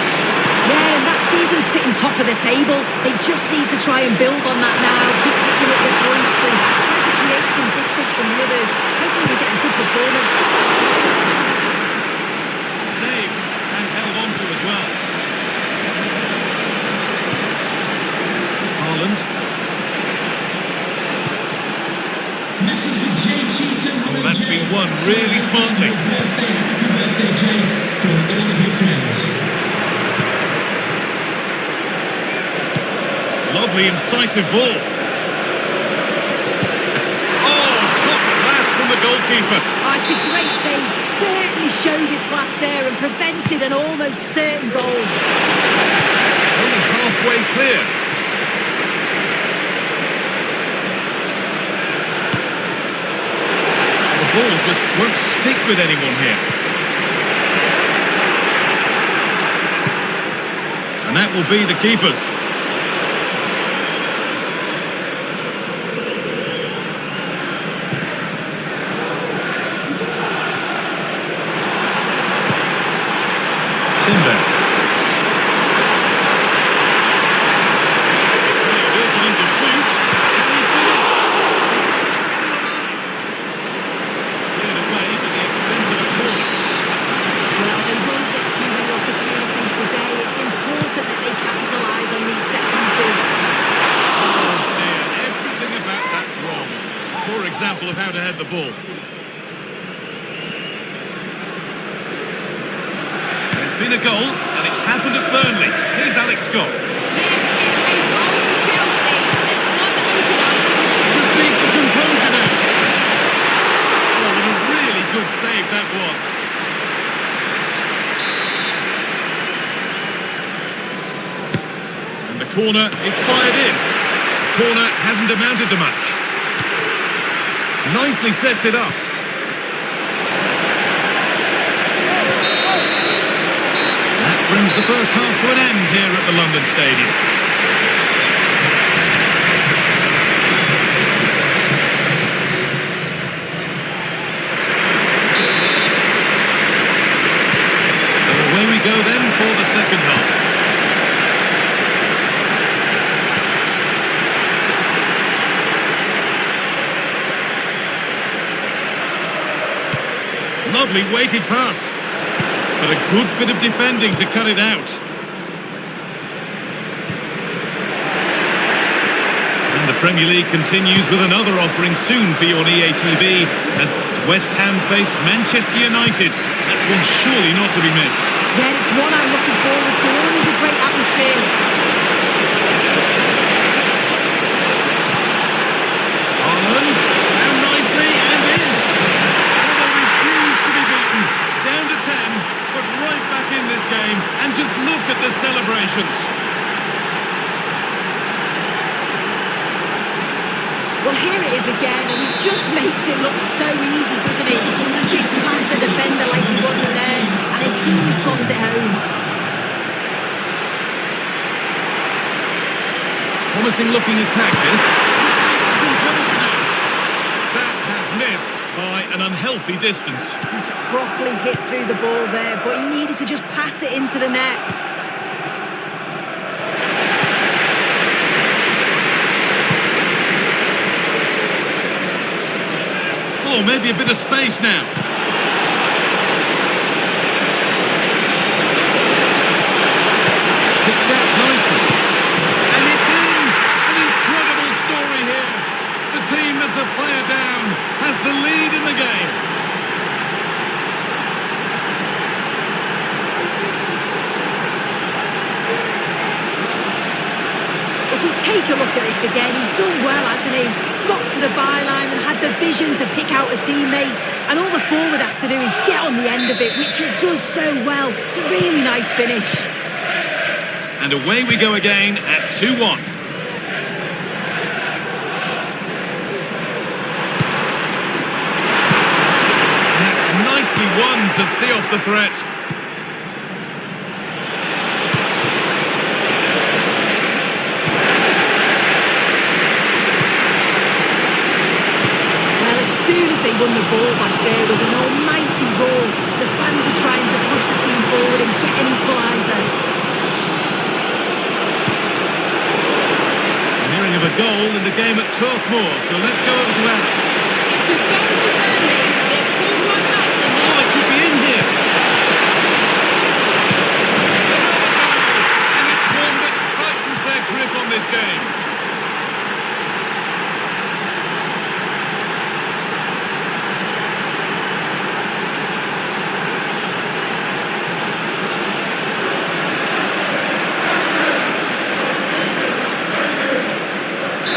Yeah, and that sees them sitting top of the table. They just need to try and build on that now, keep picking up their points and try to create some distance from the others. Hopefully we get a good performance. Saved and held on to as well. Haaland. Message for Jay Cheatham. Hello, That's Jay. been won really smartly. Happy birthday, Jay, from all of your friends. Lovely, incisive ball. Oh, top class from the goalkeeper. Oh, it's a great save. Certainly showed his class there and prevented an almost certain goal. Only halfway clear. The ball just won't stick with anyone here. And that will be the keepers. Timber. Here's one to shoot. Can he finish? Cleared away at the expense of a corner. Well, they won't get too many opportunities today. It's important that they capitalise on these set pieces. Oh dear, everything about that wrong. Poor example of how to head the ball. There's been a goal, and it's happened at Burnley. Here's Alex Scott. Yes, it's a goal for Chelsea. It's one open up. Just needs the composure now. Oh, what a really good save that was. And the corner is fired in. The corner hasn't amounted to much. Nicely sets it up. That brings the first half to an end here at the London Stadium. So away we go then for the second half. Lovely weighted pass. But a good bit of defending to cut it out. And the Premier League continues with another offering soon for you on EA TV as West Ham face Manchester United. That's one surely not to be missed. Yeah, it's one I'm looking forward to. Always a great atmosphere. Haaland, down nicely and in. Oh, they refuse to be beaten. Down to 10, but right back in this game. And just look at the celebrations. Well, here it is again, and he just makes it look so easy, doesn't he? He skips past the defender like he wasn't there. He slots it home. Promising looking attack this. That has missed by an unhealthy distance. He's properly hit through the ball there, but he needed to just pass it into the net. Oh, maybe a bit of space now. Picked out nicely. And it's in! An incredible story here. The team that's a player down has the lead in the game. If we take a look at this again, he's done well, hasn't he? Got to the byline and had the vision to pick out a teammate. And all the forward has to do is get on the end of it, which he does so well. It's a really nice finish. And away we go again at 2-1. That's nicely won to see off the threat. Well, as soon as they won the ball back, there was an almighty roar. The fans are trying to push the team forward and get an equaliser. Of a goal in the game at Turf Moor, so let's go over to Alex. It's a goal for Burnley. They've pulled one back. Oh, it could be in here. And it's one that tightens their grip on this game.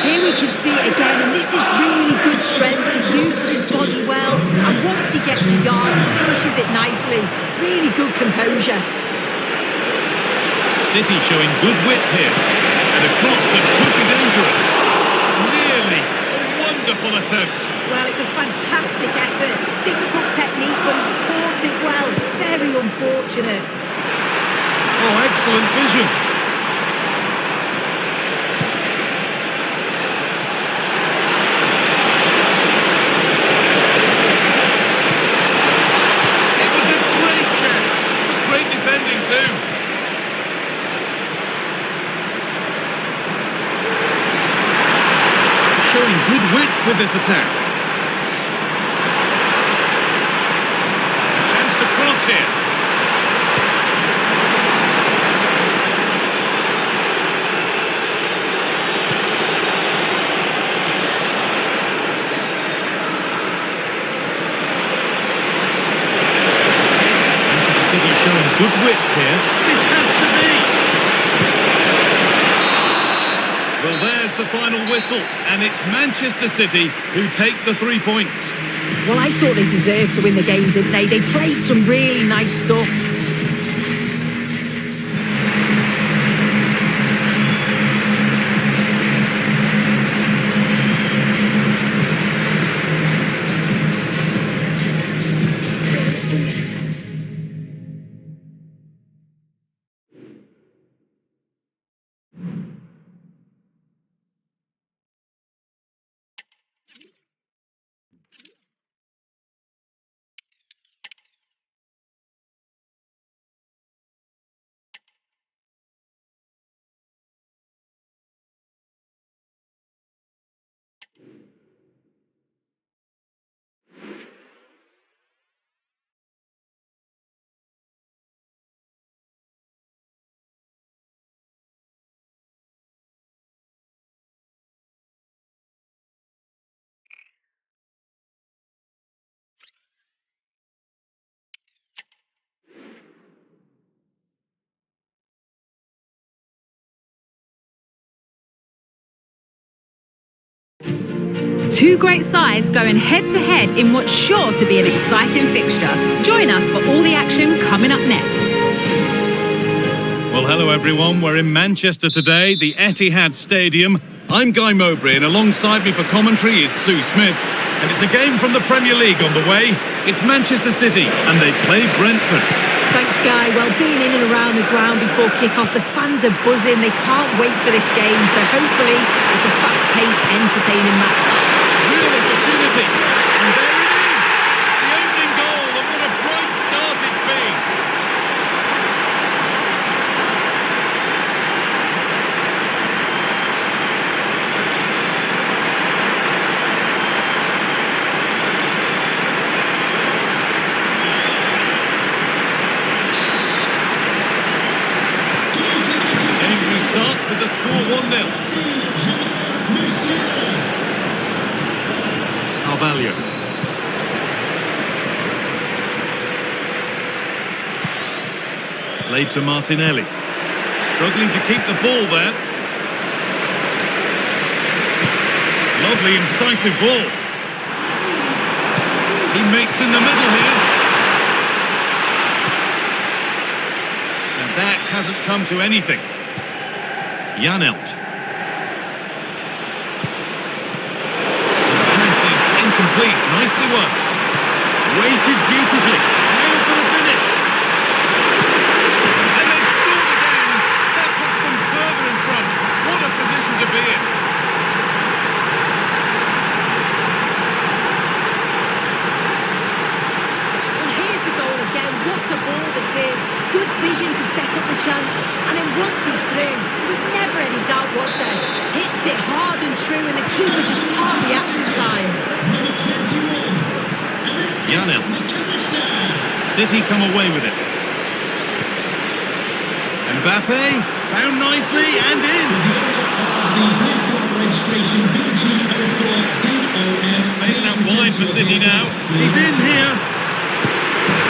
Here we can see it again, and this is really good strength. He uses his body well, and once he gets a yard, he finishes it nicely. Really good composure. City showing good width here. And a cross that could be dangerous. Nearly. A wonderful attempt. Well, it's a fantastic effort. Difficult technique, but he's caught it well. Very unfortunate. Oh, excellent vision. Showing good width with this attack. A chance to cross here. City showing good width here. This has to be. Well, there's the final whistle, and it's Manchester City who take the 3 points. Well, I thought they deserved to win the game, didn't they? They played some really nice stuff. Two great sides going head-to-head in what's sure to be an exciting fixture. Join us for all the action coming up next. Well, hello everyone. We're in Manchester today, the Etihad Stadium. I'm Guy Mowbray, and alongside me for commentary is Sue Smith. And it's a game from the Premier League on the way. It's Manchester City, and they play Brentford. Thanks, Guy. Well, being in and around the ground before kick-off, the fans are buzzing. They can't wait for this game, so hopefully it's a fast-paced, entertaining match. Real opportunity. And there it is. The opening goal, and what a bright start it's been. Starts with the score 1-0. Carvalho. Played to Martinelli. Struggling to keep the ball there. Lovely incisive ball. Teammates in the middle here. And that hasn't come to anything. Janelt. The pass is incomplete. Nicely won. Weighted beautifully. Nailed for the finish. And they've scored again. That puts them further in front. What a position to be in. Well, here's the goal again. What a ball this is. Good vision to set up the chance. And then once he's through, there was never any doubt, was there? Hits it hard and true, and the keeper just can't react in time. Janelt. City come away with it. Mbappe, found nicely and in. The blue card registration BG04DOM. Space out wide for City now. He's in here.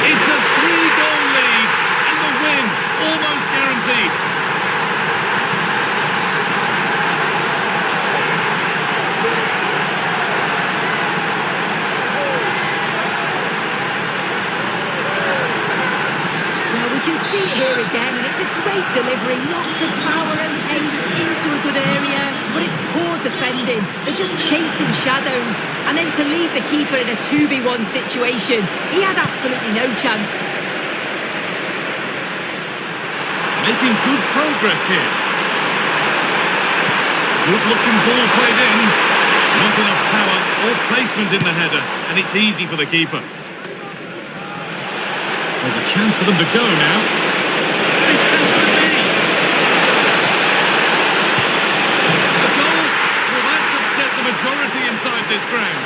It's a 3-goal lead. And the win, almost guaranteed. Well, we can see it here again, and it's a great delivery. Lots of power and pace into a good area, but it's poor defending. They're just chasing shadows. And then to leave the keeper in a 2v1 situation, he had absolutely no chance. Making good progress here. Good looking ball played in. Not enough power or placement in the header, and it's easy for the keeper. There's a chance for them to go now. This has to be. A goal? Well, that's upset the majority inside this ground.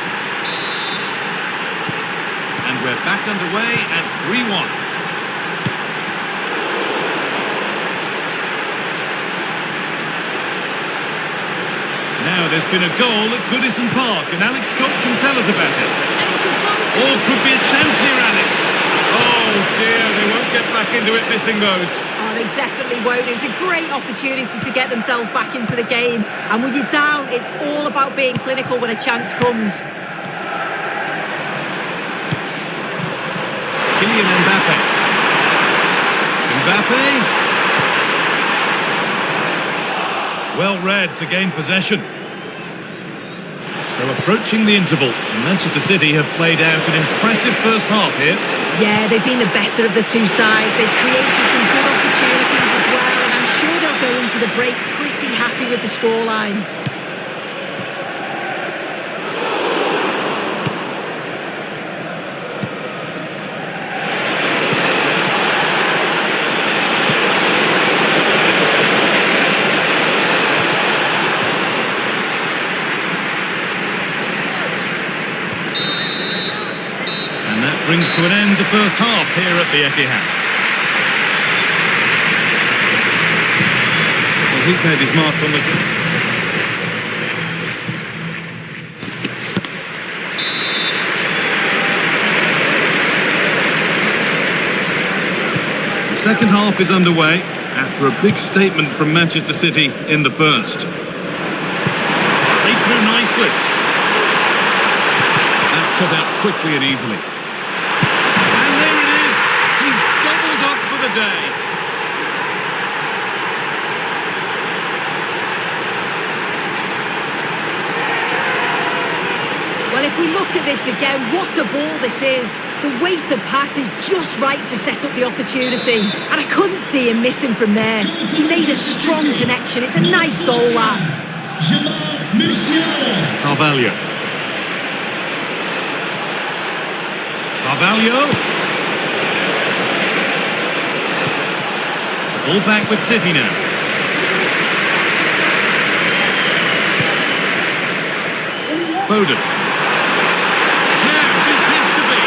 And we're back underway at 3-1. Now there's been a goal at Goodison Park, and Alex Scott can tell us about it. And it's a goal for Oh, could be a chance here, Alex. Oh dear, they won't get back into it missing those. Oh, they definitely won't. It was a great opportunity to get themselves back into the game. And when you're down, it's all about being clinical when a chance comes. Kylian Mbappe. Mbappe. Well read to gain possession. So approaching the interval, Manchester City have played out an impressive first half here. Yeah, they've been the better of the two sides. They've created some good opportunities as well, and I'm sure they'll go into the break pretty happy with the scoreline. Brings to an end the first half here at the Etihad. Well, he's made his mark on the... The second half is underway after a big statement from Manchester City in the first. They through nicely. That's cut out quickly and easily. The day. Well, if we look at this again, what a ball this is. The weighted pass is just right to set up the opportunity. And I couldn't see him missing from there. He made a strong connection. It's a nice goal, that. Jamal Musiala. Carvalho. Carvalho. All back with City now. Foden. Now, this has to be.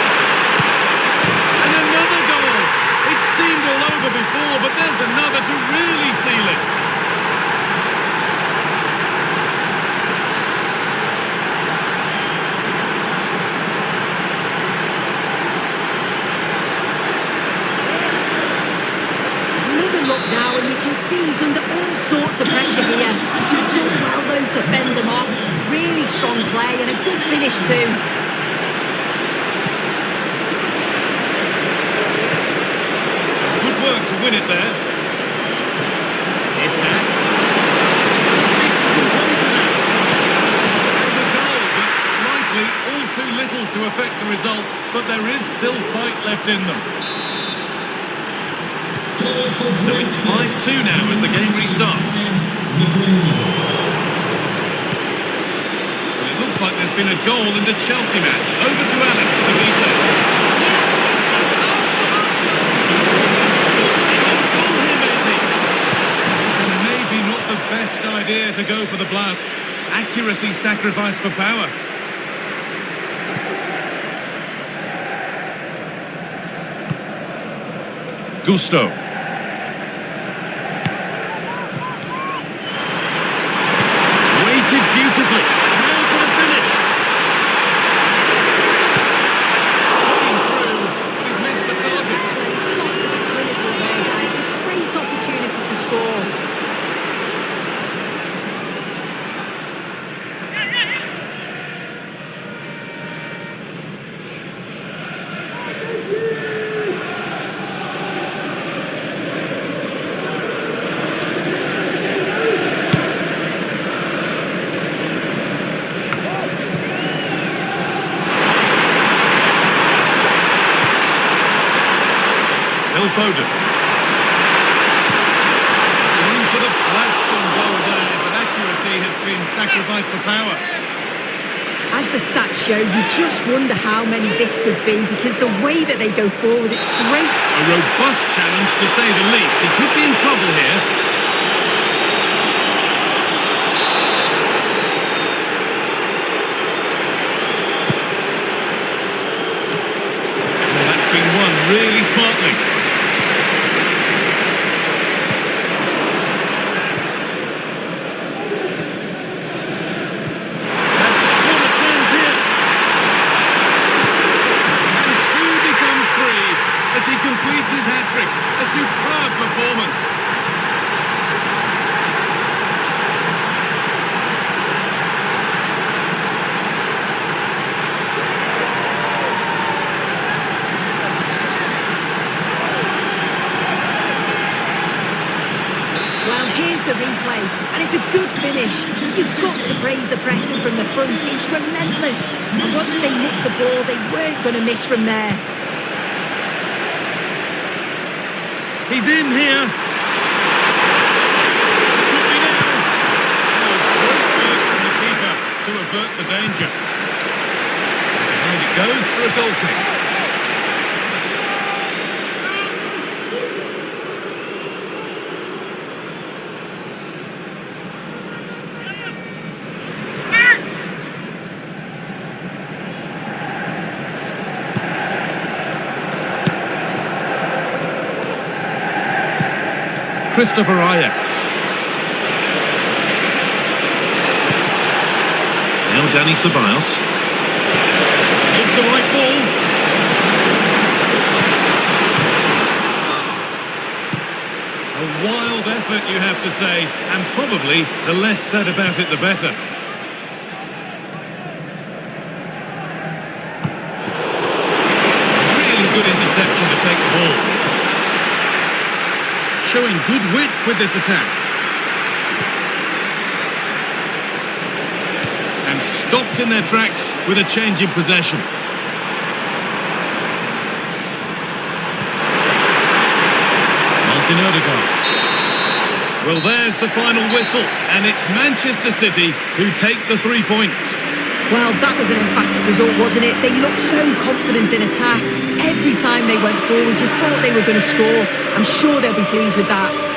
And another goal. It seemed all over before, but there's another to really seal it. Another look now, and you can see he's under all sorts of pressure here. He's done well, though, to fend them off. Really strong play and a good finish too. Good work to win it there. Isak. Speaks the composure now. And the goal, but slightly all too little to affect the result, but there is still fight left in them. So it's 5-2 now as the game restarts. Well, it looks like there's been a goal in the Chelsea match. Over to Alex for the details. Goal here, maybe. And maybe not the best idea to go for the blast. Accuracy sacrificed for power. Gusto. Beautifully. Now for the finish. Going through, but he's missed the target. He's got to be critical there, guys. It's a great opportunity to score. Foden. One should have blast on goal there, but accuracy has been sacrificed for power. As the stats show, you just wonder how many this could be because the way that they go forward, it's great. A robust challenge to say the least. He could be in trouble here. Well, that's been won really smartly. Completes his hat-trick. A superb performance. Well, here's the replay, and it's a good finish. You've got to praise the pressing from the front. It's relentless. And once they nicked the ball, they weren't going to miss from there. He's in here. Could be now. Oh, great work from the keeper to avert the danger. And it goes for a goal kick. Christopher Ayak. Now Dani Ceballos. It's the right ball. A wild effort, you have to say, and probably the less said about it, the better. Really good interception to take the ball. Showing good width with this attack. And stopped in their tracks with a change in possession. Martin Odegaard. Well, there's the final whistle, and it's Manchester City who take the 3 points. Well, that was an emphatic result, wasn't it? They looked so confident in attack. Every time they went forward, you thought they were going to score. I'm sure they'll be pleased with that.